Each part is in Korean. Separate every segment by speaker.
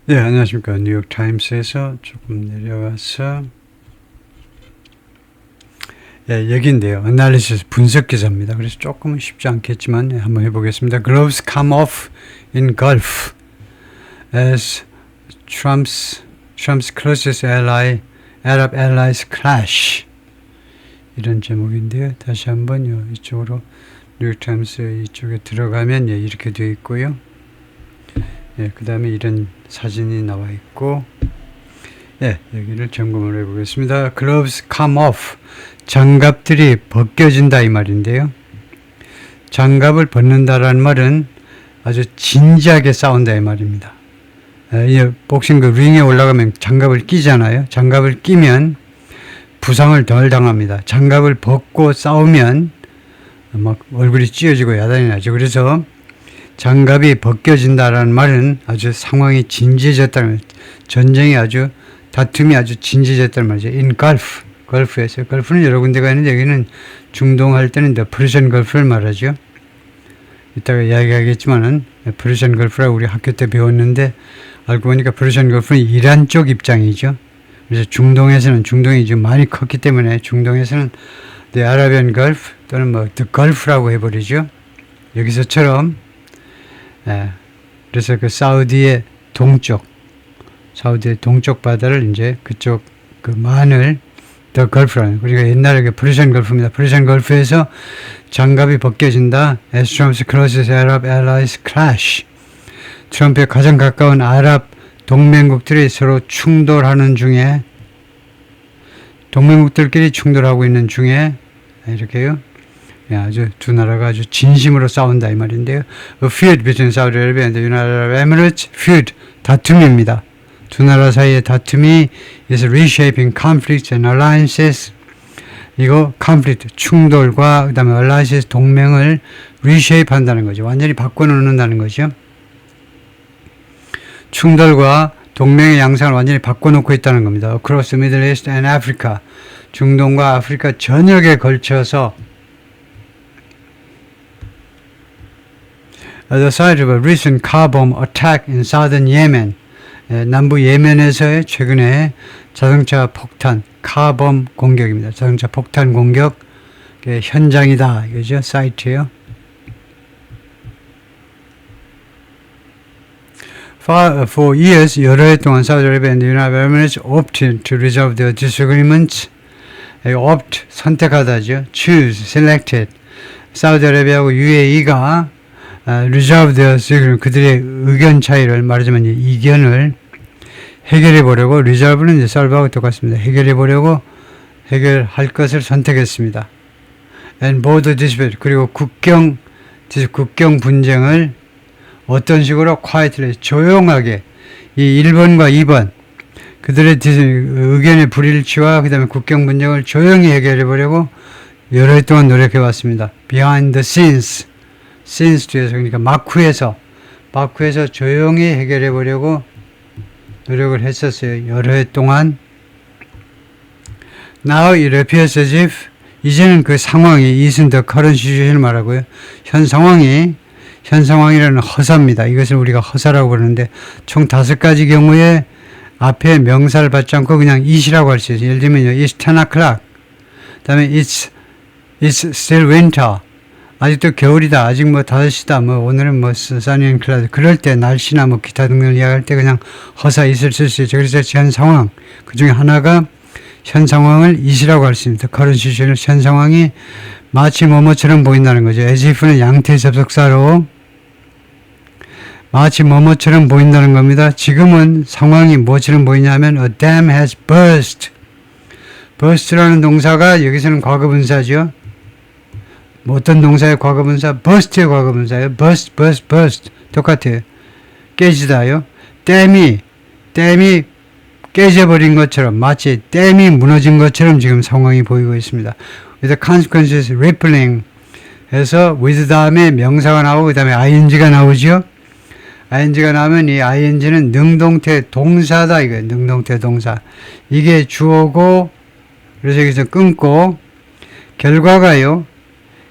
Speaker 1: 네, 안녕하십니까. 뉴욕타임스에서 조금 내려와서 여기인데요. 애널리시스 분석 기사입니다. 그래서 조금은 쉽지 않겠지만 한번 해보겠습니다. Gloves come off in Gulf as Trump's closest Arab allies clash. 이런 제목인데요. 다시 한번 이쪽으로 뉴욕타임스 이쪽에 들어가면 이렇게 되어 있고요. 그 다음에 이런 사진이 나와 있고, 여기를 점검을 해보겠습니다. Gloves come off. 장갑들이 벗겨진다 이 말인데요. 장갑을 벗는다라는 말은 아주 진지하게 싸운다 이 말입니다. 복싱 그 링에 올라가면 장갑을 끼잖아요. 장갑을 끼면 부상을 덜 당합니다. 장갑을 벗고 싸우면 막 얼굴이 찢어지고 야단이 나죠. 그래서 장갑이 벗겨진다라는 말은 아주 상황이 진지해졌다는, 전쟁이 아주, 다툼이 아주 진지해졌다는 말이죠. In Gulf, 걸프에서. 걸프는 여러 군데가 있는데 여기는 중동 할 때는 The Persian Gulf를 말하죠. 이따가 이야기하겠지만은 Persian Gulf라고 우리 학교 때 배웠는데 알고 보니까 Persian Gulf는 이란 쪽 입장이죠. 그래서 중동에서는, 중동이 지금 많이 컸기 때문에 중동에서는 The Arabian Gulf 또는 The Gulf라고 해버리죠. 여기서처럼 그래서 그 사우디의 동쪽 바다를 이제 그쪽 그 만을 더 걸프라는, 그러니까 옛날에 그 프리션 걸프입니다. 프리션 걸프에서 장갑이 벗겨진다. As Trump's closest Arab allies clash. 트럼프의 가장 가까운 아랍 동맹국들이 서로 충돌하는 중에, 동맹국들끼리 충돌하고 있는 중에 이렇게요. 아주 두 나라가 아주 진심으로 싸운다 이 말인데요. A feud between Saudi Arabia and the United Arab Emirates. feud, 다툼입니다. 두 나라 사이의 다툼이 is reshaping conflicts and alliances. 이거 conflict, 충돌과 그 다음에 alliances, 동맹을 reshape 한다는 거죠. 완전히 바꿔놓는다는 거죠. 충돌과 동맹의 양상을 완전히 바꿔놓고 있다는 겁니다. Across the Middle East and Africa. 중동과 아프리카 전역에 걸쳐서 the site of a recent car bomb attack in southern Yemen. 남부 예멘에서의 최근에 자동차 폭탄, 카범 공격입니다. 자동차 폭탄 공격 현장이다. 이거죠. 사이트예요. For years, 여러 해 동안 Saudi Arabia and the United Arab Emirates opted to resolve their disagreements. opt, 선택하다죠. choose, selected. 사우디아라비아하고 UAE가 resolve their disagreement, 그들의 의견 차이를, 말하자면 이견을 해결해 보려고, resolve는 이제 solve하고 똑같습니다. 해결할 것을 선택했습니다. And border dispute, 그리고 국경 분쟁을 어떤 식으로 quietly, 조용하게, 이 1번과 2번, 그들의 의견의 불일치와 그 다음에 국경 분쟁을 조용히 해결해 보려고 여러 해 동안 노력해 왔습니다. Behind the scenes, scenes 뒤에서, 그러니까 막후에서 조용히 해결해 보려고 노력을 했었어요. 여러 해 동안. Now it appears as if, 이제는 그 상황이, isn't the current situation을 말하고요. 현 상황이라는 허사입니다. 이것을 우리가 허사라고 부르는데 총 5가지 경우에 앞에 명사를 받지 않고 그냥 it이라고 할 수 있어요. 예를 들면요, it's 10 o'clock. 그 다음에 it's still winter. 아직도 겨울이다. 아직 5시다. 오늘은 sunny and cloudy. 그럴 때 날씨나 기타 등등을 이야기할 때 그냥 허사 it을 쓸 수 있죠. 그래서 현 상황. 그 중에 하나가 현 상황을 it이라고 할 수 있습니다. current situation을, 현 상황이 마치 뭐뭐처럼 보인다는 거죠. as if는 양태 접속사로 마치 뭐뭐처럼 보인다는 겁니다. 지금은 상황이 뭐처럼 보이냐면 a dam has burst. burst라는 동사가 여기서는 과거분사죠. 어떤 동사의 과거분사? burst의 과거분사예요. burst. 똑같아요. 깨지다요. 댐이 깨져버린 것처럼, 마치 댐이 무너진 것처럼 지금 상황이 보이고 있습니다. 그래서 consequences rippling 해서 with 다음에 명사가 나오고 그 다음에 ing가 나오죠. ing가 나오면 이 ing는 능동태 동사다. 이거예요. 능동태 동사. 이게 주어고, 그래서 여기서 끊고, 결과가요.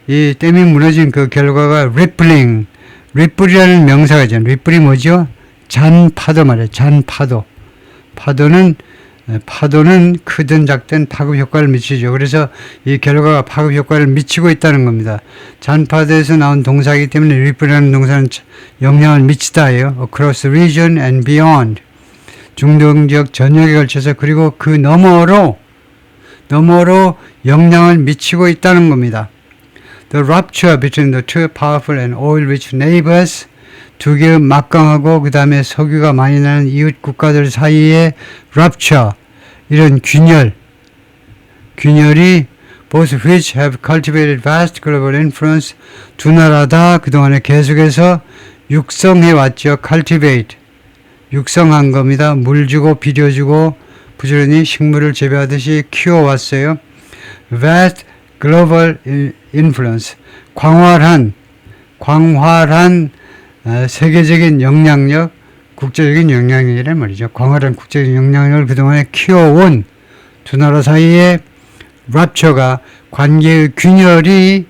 Speaker 1: 이 댐이 무너진 그 결과가 rippling, ripple이라는 명사가 있잖아요. ripple이 뭐죠? 잔파도 말이에요. 잔파도. 파도는 크든 작든 파급 효과를 미치죠. 그래서 이 결과가 파급 효과를 미치고 있다는 겁니다. 잔파도에서 나온 동사이기 때문에 ripple이라는 동사는 영향을 미치다예요. across region and beyond. 중동 지역 전역에 걸쳐서 그리고 그 너머로 영향을 미치고 있다는 겁니다. The rupture between the two powerful and oil-rich neighbors, 두 개의 막강하고 그 다음에 석유가 많이 나는 이웃 국가들 사이의 rupture, 이런 균열이 both which have cultivated vast global influence, 두 나라 다 그동안에 계속해서 육성해왔죠. cultivate, 육성한 겁니다. 물 주고 비료 주고 부지런히 식물을 재배하듯이 키워왔어요. vast global influence, 광활한 세계적인 영향력, 국제적인 영향력이란 말이죠. 광활한 국제적인 영향력을 그동안에 키워온 두 나라 사이의 rupture가, 관계의 균열이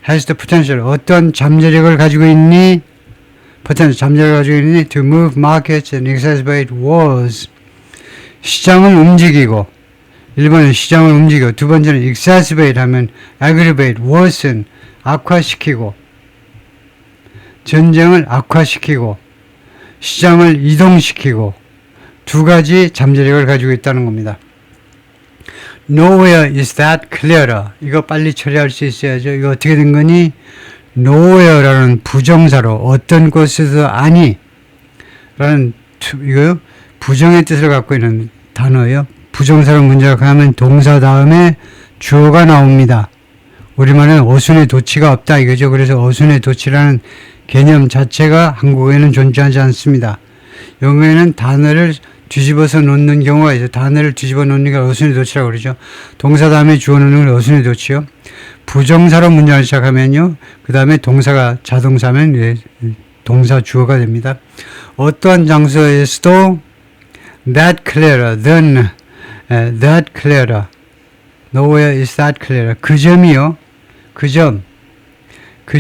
Speaker 1: has the potential, 어떤 잠재력을 가지고 있니? to move markets and exacerbate wars. 시장을 움직이고, 1번은 시장을 움직이고, 두 번째는 exacerbate 하면 aggravate, worsen, 악화시키고, 전쟁을 악화시키고, 시장을 이동시키고, 두 가지 잠재력을 가지고 있다는 겁니다. Nowhere is that clearer. 이거 빨리 처리할 수 있어야죠. 이거 어떻게 된 거니? nowhere라는 부정사로 어떤 곳에도 아니 라는 이거 부정의 뜻을 갖고 있는 단어예요. 부정사로 문제가 가면 동사 다음에 주어가 나옵니다. 우리말에는 어순의 도치가 없다 이거죠. 그래서 어순의 도치라는 개념 자체가 한국어에는 존재하지 않습니다. 영어에는 단어를 뒤집어서 놓는 경우가 있어요. 단어를 뒤집어 놓는 게 어순의 도치라고 그러죠. 동사 다음에 주어 놓는 걸 어순의 도치요. 부정사로 문장을 시작하면요. 그 다음에 동사가 자동사면 동사 주어가 됩니다. 어떠한 장소에서도 that clearer than that clearer. Nowhere is that clearer. 그 점이요. 그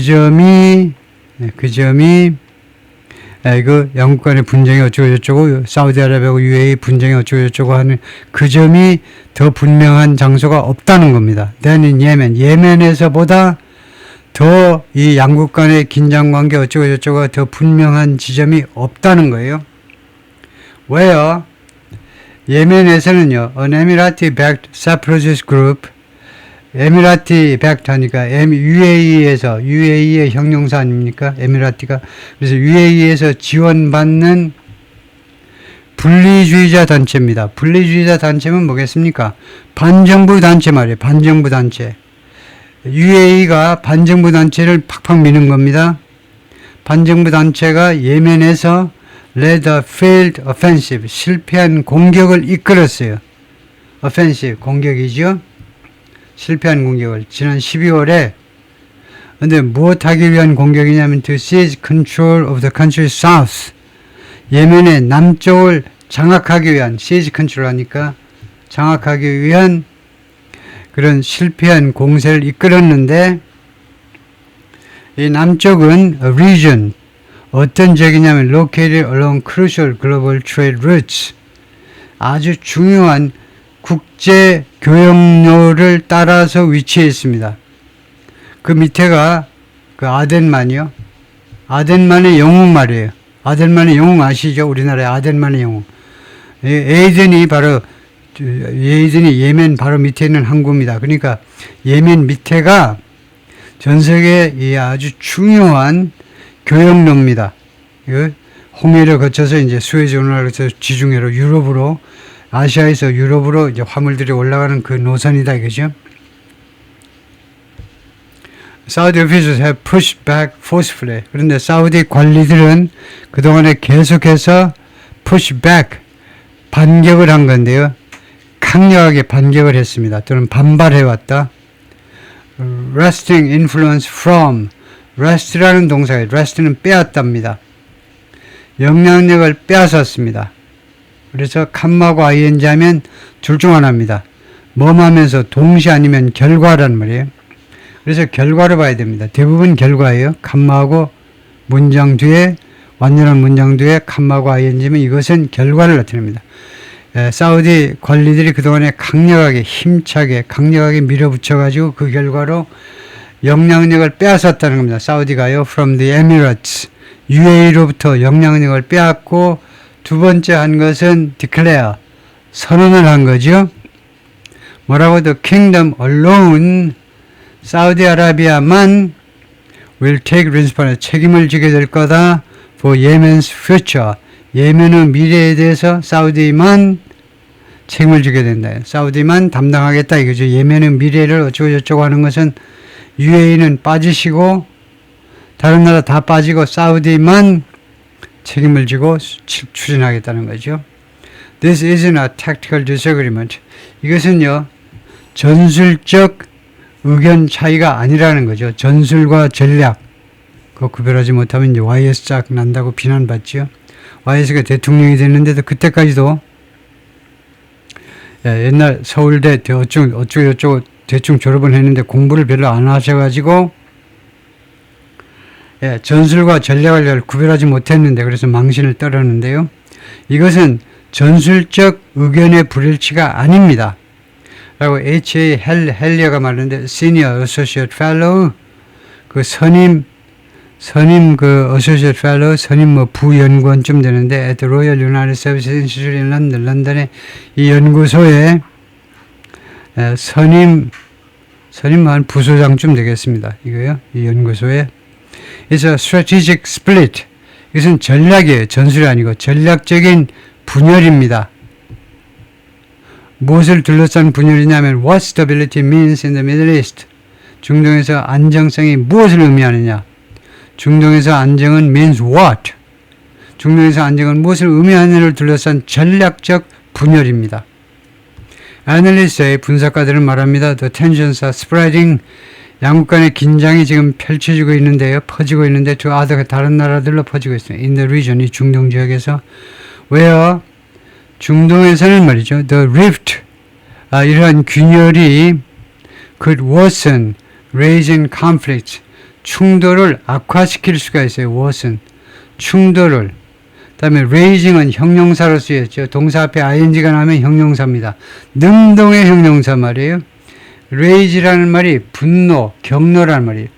Speaker 1: 점이 그 양국 간의 분쟁이 어쩌고저쩌고 사우디아라비아하고 UAE 분쟁이 어쩌고저쩌고 하는 그 점이 더 분명한 장소가 없다는 겁니다. Then in Yemen, 예멘에서보다 더 이 양국 간의 긴장관계 어쩌고저쩌고가 더 분명한 지점이 없다는 거예요. 왜요? 예멘에서는요, an Emirati-backed separatist group, 에미라티 백트 하니까 UAE의 형용사 아닙니까? 에미라티가. 그래서 UAE에서 지원받는 분리주의자 단체입니다. 분리주의자 단체는 뭐겠습니까? 반정부 단체 말이에요. 반정부 단체. UAE가 반정부 단체를 팍팍 미는 겁니다. 반정부 단체가 예멘에서 led a failed offensive, 실패한 공격을 이끌었어요. offensive, 공격이죠. 실패한 공격을 지난 12월에 근데 무엇하기 위한 공격이냐면 to seize control of the country's south, 예멘의 남쪽을 장악하기 위한, seize control 하니까 장악하기 위한 그런 실패한 공세를 이끌었는데 이 남쪽은 a region, 어떤 지역이냐면 located along crucial global trade routes, 아주 중요한 국제 교역로를 따라서 위치해 있습니다. 그 밑에가 그 아덴만이요. 아덴만의 영웅 말이에요. 아덴만의 영웅 아시죠? 우리나라의 아덴만의 영웅. 에이든이 예멘 바로 밑에 있는 항구입니다. 그러니까 예멘 밑에가 전 세계의 아주 중요한 교역로입니다. 홍해를 거쳐서 이제 수에즈 운하를 거쳐서 지중해로 유럽으로, 아시아에서 유럽으로 이제 화물들이 올라가는 그 노선이다 이거죠. Saudi officials have pushed back forcefully. 그런데 사우디 관리들은 그동안에 계속해서 push back, 반격을 한 건데요. 강력하게 반격을 했습니다. 또는 반발해왔다. wresting influence from, wrest라는 동사예요. wrest는 빼앗답니다. 영향력을 빼앗았습니다. 그래서 컴마고 ing 하면 둘 중 하나입니다. 뭐하면서 동시 아니면 결과란 말이에요. 그래서 결과를 봐야 됩니다. 대부분 결과예요. 컴마하고 문장 뒤에 완전한 문장 뒤에 컴마고 ing면 이것은 결과를 나타냅니다. 사우디 관리들이 그동안에 강력하게 힘차게 강력하게 밀어붙여가지고 그 결과로 영향력을 빼앗았다는 겁니다. 사우디가요. From the Emirates, UAE로부터 영향력을 빼앗고 두 번째 한 것은 declare, 선언을 한 거죠. 뭐라고? The kingdom alone, 사우디아라비아만 will take responsibility, 책임을 지게 될 거다. For Yemen's future, 예멘의 미래에 대해서 사우디만 책임을 지게 된다. 사우디만 담당하겠다 이거죠. 예멘의 미래를 어쩌고 저쩌고 하는 것은 UAE는 빠지시고 다른 나라 다 빠지고 사우디만 책임을 지고 추진하겠다는 거죠. This isn't a tactical disagreement. 이것은요, 전술적 의견 차이가 아니라는 거죠. 전술과 전략. 그거 구별하지 못하면 이제 YS 짝 난다고 비난받죠. YS가 대통령이 됐는데도 그때까지도 옛날 서울대 어쩌고 대충 졸업을 했는데 공부를 별로 안 하셔가지고 전술과 전략을 구별하지 못했는데 그래서 망신을 떨었는데요. 이것은 전술적 의견의 불일치가 아닙니다. 라고 H.A. 헬리어가 말하는데 Senior Associate Fellow 그 선임 그 Associate Fellow 선임 부연구원쯤 되는데 at the Royal United Services Institute in London 런던의 이 연구소에 선임한 부소장쯤 되겠습니다. 이거요. 이 연구소에 It's a strategic split. 이것은 전략이에요. 전술이 아니고 전략적인 분열입니다. 무엇을 둘러싼 분열이냐면 What stability means in the Middle East. 중동에서 안정성이 무엇을 의미하느냐. 중동에서 안정은 means what. 중동에서 안정은 무엇을 의미하느냐를 둘러싼 전략적 분열입니다. 애널리스트의 분석가들은 말합니다. The tensions are spreading. 양국 간의 긴장이 지금 펼쳐지고 있는데요. 퍼지고 있는데 저 다른 나라들로 퍼지고 있어요. In the region, 이 중동 지역에서. where 중동에서는 말이죠. The rift, 이러한 균열이 could worsen, raising conflict, 충돌을 악화시킬 수가 있어요. worsen, 충돌을. 그 다음에 raising은 형용사로 쓰였죠. 동사 앞에 ing가 나면 형용사입니다. 능동의 형용사 말이에요. raise라는 말이 분노, 격노라는 말이에요.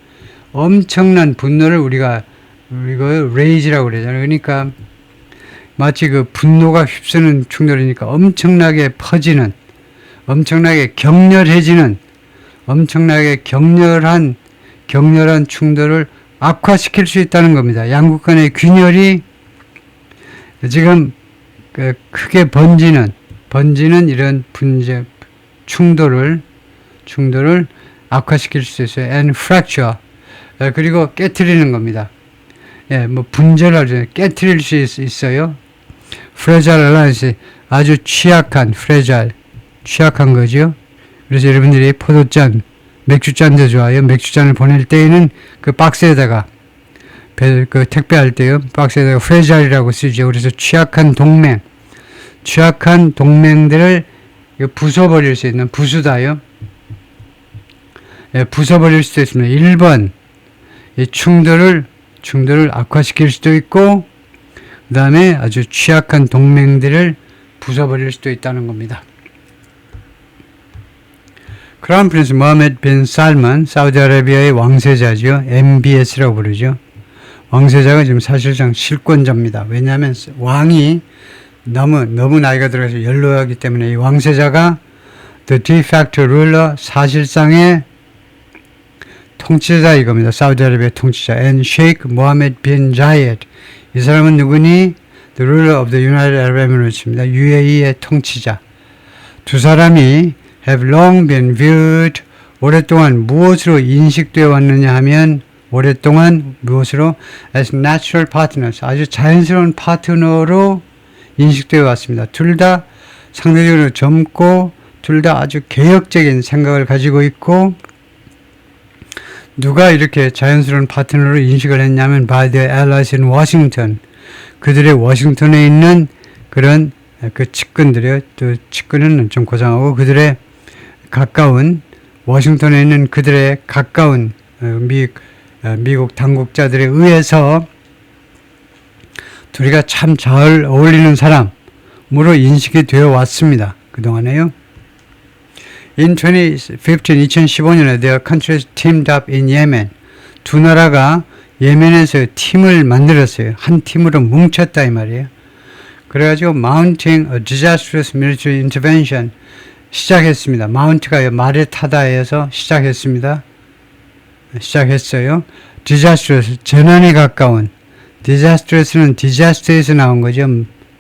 Speaker 1: 엄청난 분노를 우리가 raise라고 그러잖아요. 그러니까 마치 그 분노가 휩쓰는 충돌이니까 엄청나게 퍼지는, 엄청나게 격렬해지는, 엄청나게 격렬한 충돌을 악화시킬 수 있다는 겁니다. 양국 간의 균열이 지금 크게 번지는 이런 충돌을 악화시킬 수 있어요. And fracture. 그리고 깨트리는 겁니다. 분절하죠. 깨트릴 수 있어요. fragile alliance. 아주 취약한 거죠. 그래서 여러분들이 포도잔, 맥주잔도 좋아요. 맥주잔을 보낼 때에는 그 박스에다가 그 택배할 때요. 박스에다가 fragile이라고 쓰죠. 그래서 취약한 동맹들을 부숴버릴 수 있는 부수다요. 부숴버릴 수도 있습니다. 1번, 이 충돌을 악화시킬 수도 있고, 그 다음에 아주 취약한 동맹들을 부숴버릴 수도 있다는 겁니다. 크라운 프린스 모하메드 빈 살만, 사우디아라비아의 왕세자죠. MBS라고 부르죠. 왕세자가 지금 사실상 실권자입니다. 왜냐하면 왕이 너무 나이가 들어서 연로하기 때문에 이 왕세자가 the de facto ruler, 사실상의 통치자 이겁니다. 사우디아라비아 통치자. And Sheikh Mohammed bin Zayed. 이 사람은 누구니? The ruler of the United Arab Emirates입니다. UAE의 통치자. 두 사람이 have long been viewed. 오랫동안 무엇으로 인식되어 왔느냐 하면 오랫동안 무엇으로? as natural partners. 아주 자연스러운 파트너로 인식되어 왔습니다. 둘 다 상대적으로 젊고 둘 다 아주 개혁적인 생각을 가지고 있고 누가 이렇게 자연스러운 파트너로 인식을 했냐면 by the allies in Washington. 그들의 워싱턴에 있는 그런 그 측근들이요. 또 측근은 좀 고상하고 그들의 가까운 워싱턴에 있는 그들의 가까운 미국 당국자들에 의해서 둘이가 참 잘 어울리는 사람으로 인식이 되어 왔습니다. 그동안에요. In 2015년에 their countries teamed up in Yemen. 두 나라가 예멘에서 팀을 만들었어요. 한 팀으로 뭉쳤다 이 말이에요. 그래가지고 mounting a disastrous military intervention 시작했습니다. mount가 말에 타다 해서 시작했습니다. 시작했어요. disastrous, 재난에 가까운. disastrous는 disaster에서 나온 거죠.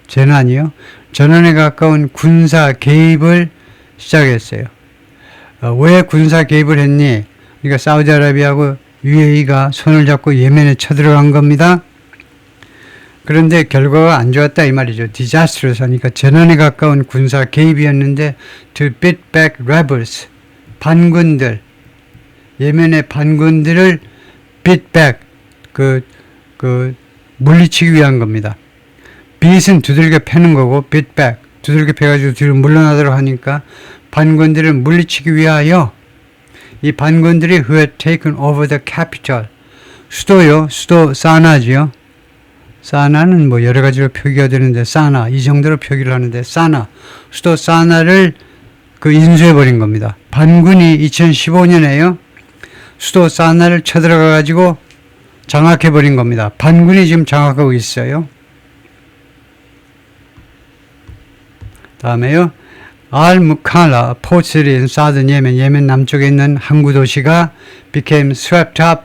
Speaker 1: 재난이요. 재난에 가까운 군사 개입을 시작했어요. 왜 군사 개입을 했니? 그러니까 사우디아라비아하고 UAE가 손을 잡고 예멘에 쳐들어간 겁니다. 그런데 결과가 안 좋았다 이 말이죠. disastrous 하니까 재난에 가까운 군사 개입이었는데 to beat back rebels, 반군들, 예멘의 반군들을 beat back, 물리치기 위한 겁니다. beat은 두들겨 패는 거고 beat back, 두들겨 패가지고 뒤로 물러나도록 하니까 반군들을 물리치기 위하여 이 반군들이 who had taken over the capital, 수도요, 수도 사나지요. 사나는 뭐 여러 가지로 표기가 되는데 사나 이 정도로 표기를 하는데 사나 수도 사나를 인수해 버린 겁니다. 반군이 2015년에요 수도 사나를 쳐들어가 가지고 장악해 버린 겁니다. 반군이 지금 장악하고 있어요. 다음에요. Al-Mukalla port city in southern Yemen, 예멘 남쪽에 있는 항구 도시가 became swept up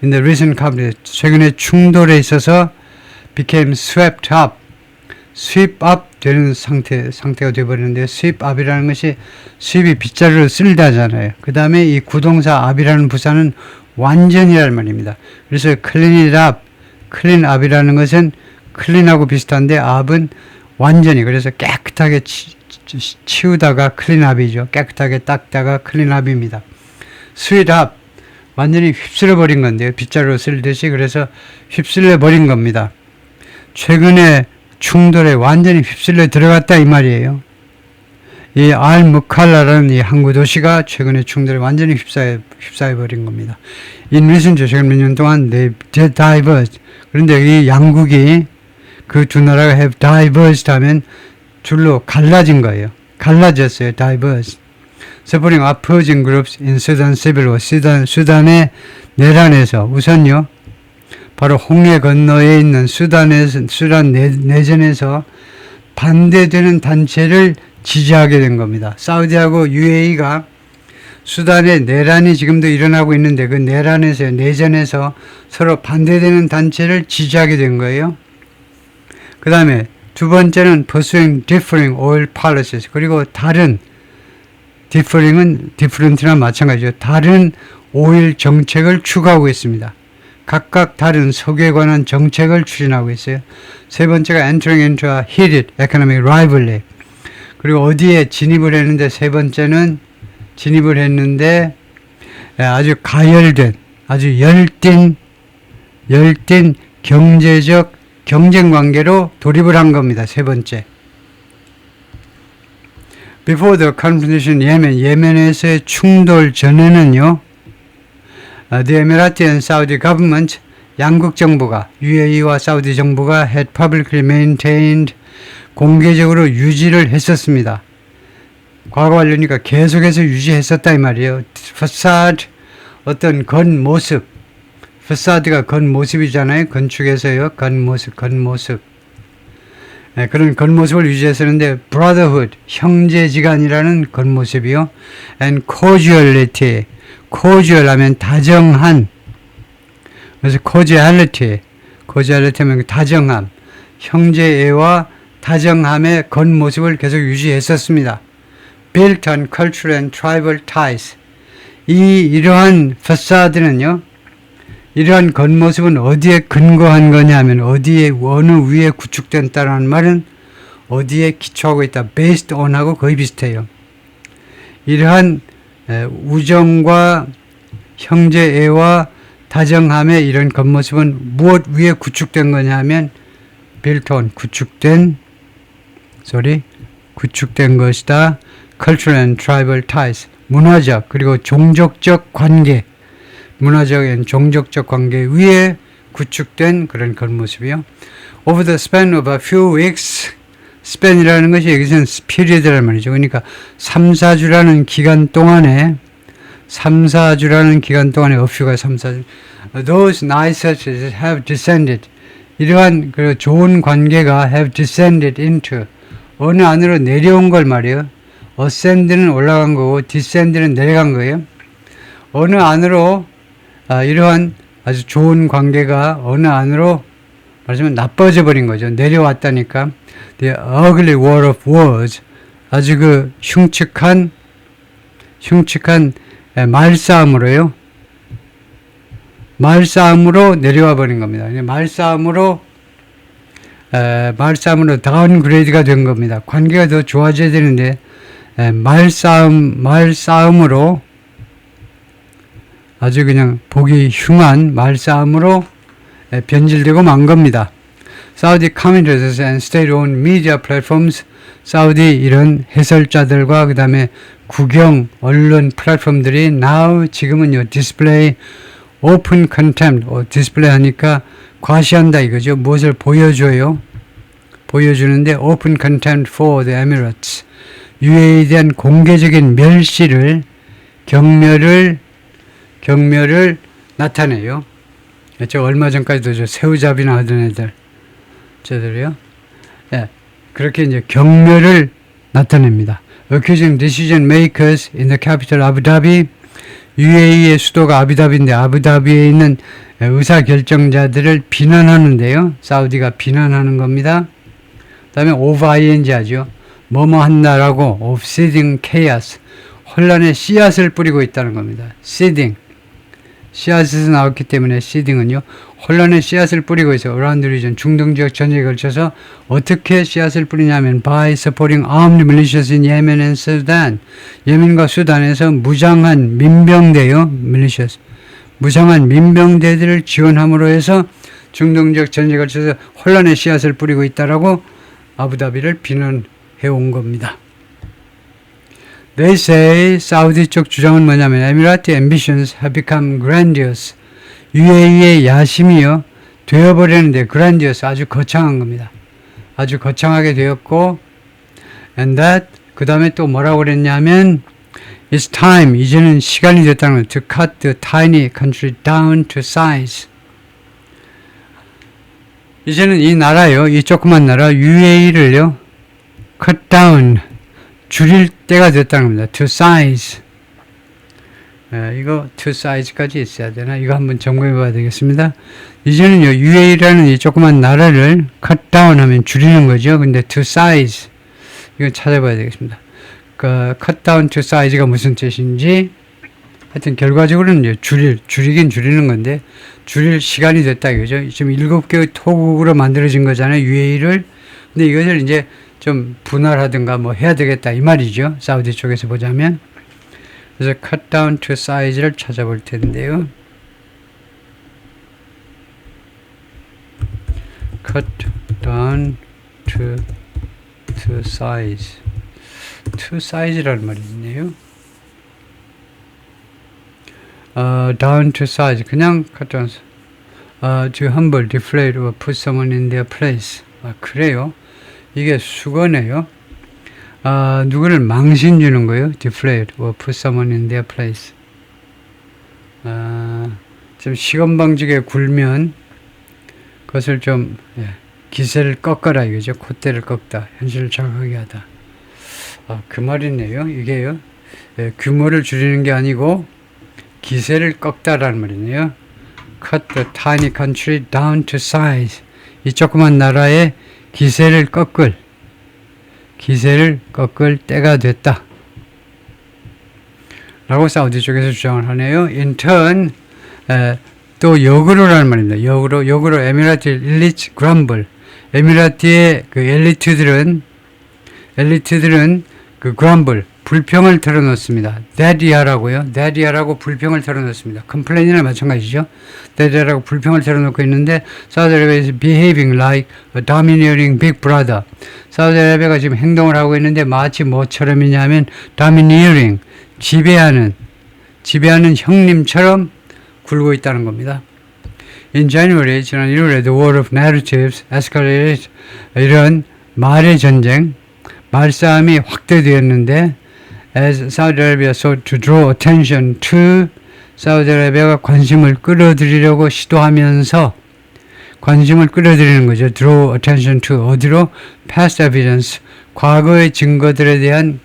Speaker 1: in the recent conflict. 최근에 충돌에 있어서 became swept up, sweep up 되는 상태가 되어버리는데 sweep up이라는 것이 sweep이 빗자루를 쓸다잖아요. 그 다음에 이 구동사 up이라는 부사는 완전이란 말입니다. 그래서 clean it up, clean up이라는 것은 clean하고 비슷한데 up은 완전히, 그래서 깨끗하게 치우다가 clean up이죠. 깨끗하게 닦다가 clean up입니다. sweep up, 완전히 휩쓸어 버린 건데요. 빗자루로 쓸듯이. 그래서 휩쓸려 버린 겁니다. 최근에 충돌에 완전히 휩쓸려 들어갔다 이 말이에요. 이 알무칼라라는 이 항구 도시가 최근에 충돌에 완전히 휩싸여 버린 겁니다. In recent, 최근 몇 년 동안 they diverged. 그런데 이 양국이 그 두 나라가 have diverged 하면 줄로 갈라진 거예요. 갈라졌어요. diverged. Supporting opposing groups in Sudan civil war. 수단의 내란에서 우선요. 바로 홍해 건너에 있는 수단 내전에서 반대되는 단체를 지지하게 된 겁니다. 사우디하고 UAE가 수단의 내란이 지금도 일어나고 있는데 그 내전에서 서로 반대되는 단체를 지지하게 된 거예요. 그 다음에 두 번째는 pursuing differing oil policies. 그리고 다른 differing은 different나 마찬가지죠. 다른 오일 정책을 추구하고 있습니다. 각각 다른 석유에 관한 정책을 추진하고 있어요. 세 번째가 entering into a heated economic rivalry. 그리고 어디에 진입을 했는데 세 번째는 진입을 했는데 아주 가열된, 아주 열띤 경제적 경쟁 관계로 돌입을 한 겁니다. 세 번째. Before the confrontation in Yemen, 예멘에서의 충돌 전에는요. The Emirati and Saudi government, 양국 정부가, UAE와 사우디 정부가 had publicly maintained, 공개적으로 유지를 했었습니다. 과거 완료니까 계속해서 유지했었다 이 말이에요. facade, 어떤 겉모습, facade가 겉모습이잖아요. 건축에서요. 겉모습. 네, 그런 겉모습을 유지했었는데 brotherhood, 형제지간이라는 겉모습이요. and cordiality, cordial 하면 다정한, 그래서 cordiality 하면 다정함, 형제애와 다정함의 겉모습을 계속 유지했었습니다. built on cultural and tribal ties. 이러한 facade는요, 이러한 겉모습은 어디에 근거한 거냐면 어느 위에 구축된다는 말은 어디에 기초하고 있다. based on하고 거의 비슷해요. 이러한 우정과 형제애와 다정함의 이런 겉모습은 무엇 위에 구축된 거냐면 built on, 구축된 것이다. cultural and tribal ties, 문화적 그리고 종족적 관계, 문화적 and 종족적 관계 위에 구축된 그런 겉모습이요. over the span of a few weeks. span이라는 것이 여기서는 period라는 말이죠. 그러니까 3, 4주라는 기간 동안에 3, 4주라는 기간 동안에 a few가 3, 4주. Those nice successes have descended. 이러한 그 좋은 관계가 have descended into 어느 안으로 내려온 걸 말이에요. ascend는 올라간 거고 descend는 내려간 거예요. 어느 안으로 이러한 아주 좋은 관계가 어느 안으로 말하자면 나빠져 버린 거죠. 내려왔다니까. The ugly war of words 아주 그 흉측한 말싸움으로요. 말싸움으로 내려와 버린 겁니다. 말싸움으로 다운그레이드가 된 겁니다. 관계가 더 좋아져야 되는데 말싸움으로 아주 그냥 보기 흉한 말싸움으로 변질되고 만 겁니다. Saudi commentators and state-owned media platforms, 사우디 이런 해설자들과 그 다음에 국영 언론 플랫폼들이 now 지금은요 display open contempt, 디스플레이 하니까 과시한다 이거죠. 무엇을 보여줘요? 보여주는데 open contempt for the Emirates, UAE에 대한 공개적인 멸시를 경멸을 나타내요. 저 얼마 전까지도 저 새우잡이나 하던 애들 저들이요. 예, 그렇게 이제 경멸을 나타냅니다. Accusing decision makers in the capital Abu Dhabi, UAE의 수도가 아부다비인데 아부다비에 있는 의사결정자들을 비난하는데요. 사우디가 비난하는 겁니다. 그 다음에 of ing 하죠. 뭐뭐 한다라고 of seeding chaos, 혼란의 씨앗을 뿌리고 있다는 겁니다. seeding, 씨앗에서 나왔기 때문에 seeding은요. 혼란의 씨앗을 뿌리고 있어요. around the region, 중동 지역 전역에 걸쳐서 어떻게 씨앗을 뿌리냐면 by supporting armed militias in Yemen and Sudan, 예멘과 수단에서 무장한 민병대요. militias, 무장한 민병대들을 지원함으로 해서 중동 지역 전역에 걸쳐서 혼란의 씨앗을 뿌리고 있다라고 아부다비를 비난해 온 겁니다. They say, 사우디 쪽 주장은 뭐냐면 Emirati ambitions have become grandiose. UAE의 야심이요 되어버리는데 grandiose, 아주 거창한 겁니다. 아주 거창하게 되었고, and that 그 다음에 또 뭐라고 그랬냐면 it's time, 이제는 시간이 됐다는 거예요. to cut the tiny country down to size. 이제는 이 나라요, 이 조그만 나라 UAE를요 cut down, 줄일 때가 됐다는 겁니다. to size. 이거 to size까지 있어야 되나? 이거 한번 점검해 봐야 되겠습니다. 이제는요, UAE라는 이 조그만 나라를 cut down 하면 줄이는 거죠. 근데 to size, 이거 찾아봐야 되겠습니다. 그 cut down to size가 무슨 뜻인지, 하여튼 결과적으로는 이제 줄이긴 줄이는 건데, 줄일 시간이 됐다 이거죠. 지금 7개의 토국으로 만들어진 거잖아요, UAE를. 근데 이것을 이제 좀 분할하든가 뭐 해야 되겠다 이 말이죠. 사우디 쪽에서 보자면. 그래서 cut down to size를 찾아볼 텐데요. cut down to size. to size라는 말이 있네요. down to size. 그냥 cut down. to humble, deflate, or put someone in their place. 그래요. 이게 수거네요. 누구를 망신 주는 거예요. deflate or put someone in their place. 좀 시건방지게 굴면 그것을 좀 기세를 꺾어라 이거죠. 콧대를 꺾다. 현실을 자각하게 하다. 그 말이네요. 이게요. 규모를 줄이는 게 아니고 기세를 꺾다라는 말이네요. cut the tiny country down to size. 이 조그만 나라의 기세를 꺾을 때가 됐다 라고 사우디 쪽에서 주장을 하네요. In turn, 또 역으로라는 말입니다. 역으로 에미라티 엘리트 그럼블, 에미라티의 그 엘리트들은 그 그럼블, 불평을 털어놓습니다. Daddy라고 불평을 털어놓습니다. 컴플레인이나 마찬가지죠. Daddy라고 불평을 털어놓고 있는데 사우디아라비아에서 behaving like a domineering big brother. 사우디아라비아가 지금 행동을 하고 있는데 마치 뭐처럼이냐면 domineering, 지배하는 형님처럼 굴고 있다는 겁니다. In January, 지난 1월에 the war of narratives escalated. 이런 말의 전쟁, 말싸움이 확대되었는데 as Saudi Arabia sought to draw attention to 사우디아라비아가 관심을 끌어들이려고 시도하면서 관심을 끌어들이는 거죠. Draw attention to 어디로? Past evidence 과거의 증거들에 대한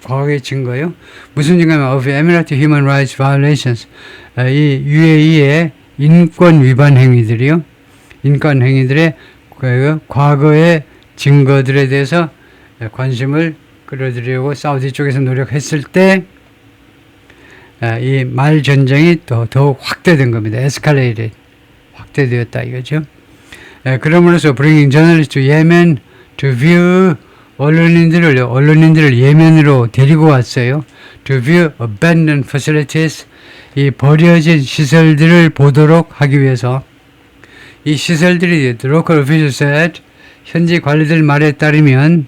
Speaker 1: 과거의 증거요. 무슨 증거냐면 of Emirati human rights violations 이 UAE의 인권 위반 행위들이요. 인권 행위들의 과거의 증거들에 대해서 관심을 끌어들이려고 사우디 쪽에서 노력했을 때 이 말 전쟁이 또 더욱 확대된 겁니다. escalated 확대되었다 이거죠. 그러므로서 bringing journalists to Yemen to view 언론인들을 예멘으로 데리고 왔어요. To view abandoned facilities 이 버려진 시설들을 보도록 하기 위해서 이 시설들이 the local officials said 현지 관리들 말에 따르면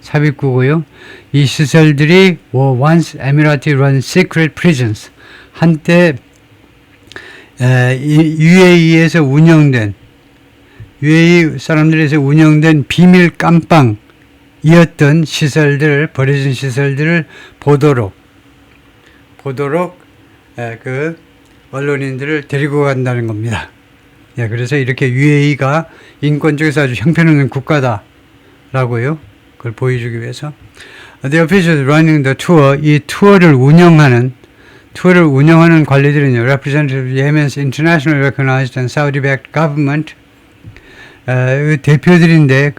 Speaker 1: 삽입구고요. 이 시설들이 were once Emirati run secret prisons. 한때 UAE에서 운영된 UAE 사람들에서 운영된 비밀 깜빵이었던 시설들을 버려진 시설들을 보도록 그 언론인들을 데리고 간다는 겁니다. 그래서 이렇게 UAE가 인권 쪽에서 아주 형편없는 국가다라고요. 그걸 보여주기 위해서. The officials running the tour, 이 투어를 운영하는 관리들은요, representative of Yemen's internationally recognized and Saudi-backed government, 대표들인데,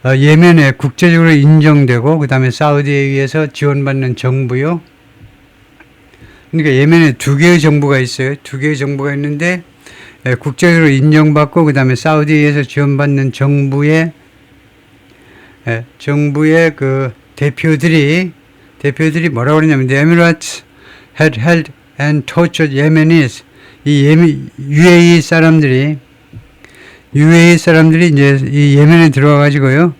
Speaker 1: 예멘에 국제적으로 인정되고, 그 다음에 사우디에 의해서 지원받는 정부요. 그러니까 예멘에 두 개의 정부가 있어요. 두 개의 정부가 있는데, 국제적으로 인정받고, 그 다음에 사우디에 의해서 지원받는 정부의 그 대표들이 뭐라고 그러냐면 the Emirates had held and tortured Yemenis 이 UAE 사람들이 이제 이 예멘에 들어와 가지고요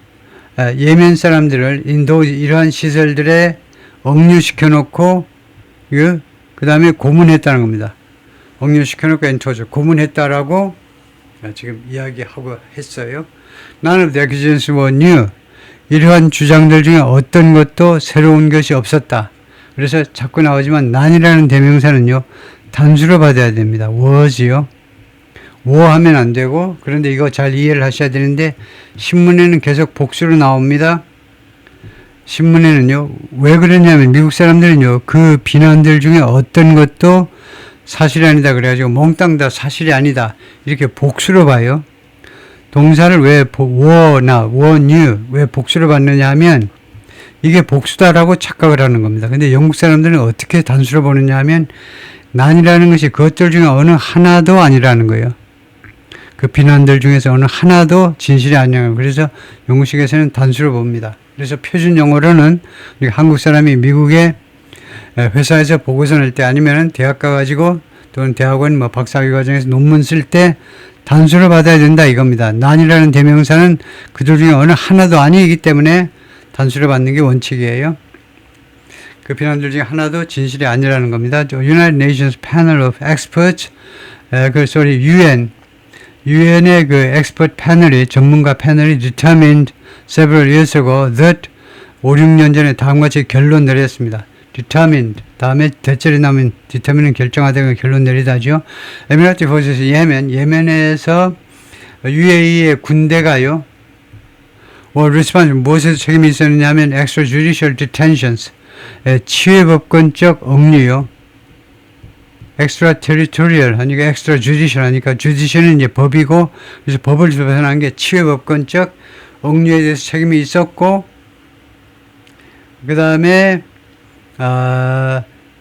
Speaker 1: 예멘 사람들을 이러한 시설들에 억류시켜 놓고 그 다음에 고문했다는 겁니다. 억류시켜 놓고 and torture 고문했다라고 지금 이야기하고 했어요. None of the accusations were new. 이러한 주장들 중에 어떤 것도 새로운 것이 없었다. 그래서 자꾸 나오지만 난이라는 대명사는요. 단수로 받아야 됩니다. was요. 하면 안 되고 그런데 이거 잘 이해를 하셔야 되는데 신문에는 계속 복수로 나옵니다. 신문에는요. 왜 그러냐면 미국 사람들은요. 그 비난들 중에 어떤 것도 사실이 아니다. 그래가지고 몽땅 다 사실이 아니다. 이렇게 복수로 봐요. 동사를 왜 new 왜 복수를 받느냐 하면 이게 복수다라고 착각을 하는 겁니다. 근데 영국 사람들은 어떻게 단수로 보느냐 하면 난이라는 것이 그것들 중에 어느 하나도 아니라는 거예요. 그 비난들 중에서 어느 하나도 진실이 아니에요. 그래서 영국식에서는 단수로 봅니다. 그래서 표준 영어로는 한국 사람이 미국의 회사에서 보고서 낼 때 아니면 대학 가가지고 또는 대학원 박사학위 과정에서 논문 쓸 때 단수를 받아야 된다 이겁니다. 난이라는 대명사는 그들 중에 어느 하나도 아니기 때문에 단수를 받는 게 원칙이에요. 그 비난들 중에 하나도 진실이 아니라는 겁니다. United Nations Panel of Experts, UN의 그 expert 패널이 전문가 패널이 determined several years ago that 5, 6년 전에 다음과 같이 결론 내렸습니다. determined 다음에 대절이 나오면 determine은 결정하다가 결론 내리다죠. Emirati forces 예멘에서 UAE의 군대가요. responsible 무엇에서 책임이 있었느냐 하면 extrajudicial detentions 치외법권적 억류요. extraterritorial 하니까 extrajudicial 하니까 judicial은 이제 법이고 그래서 법을 벗어난 게 치외법권적 억류에 대해서 책임이 있었고 그 다음에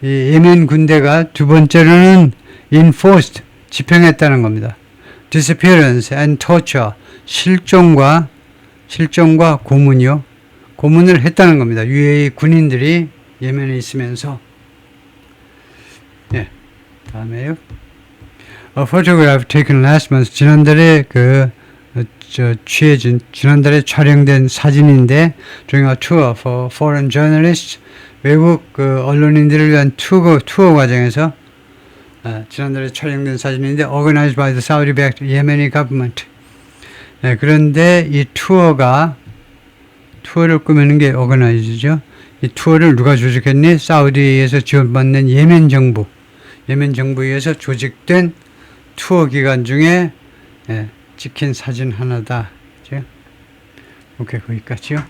Speaker 1: 이 예멘 군대가 두 번째로는 enforced 집행했다는 겁니다. disappearance and torture 실종과 고문이요. 고문을 했다는 겁니다. UAE 군인들이 예멘에 있으면서. 네, 다음에요. A photograph taken last month 지난달에 지난달에 촬영된 사진인데 during a tour for foreign journalists 외국 언론인들을 위한 투어 과정에서 지난달에 촬영된 사진인데 organized by the Saudi-backed Yemeni government. 그런데 이 투어를 꾸미는 게 organize죠. 이 투어를 누가 조직했니? 사우디에서 지원받는 예멘 정부에 의해서 조직된 투어 기간 중에 찍힌 사진 하나다. 그죠? 오케이, 거기까지요.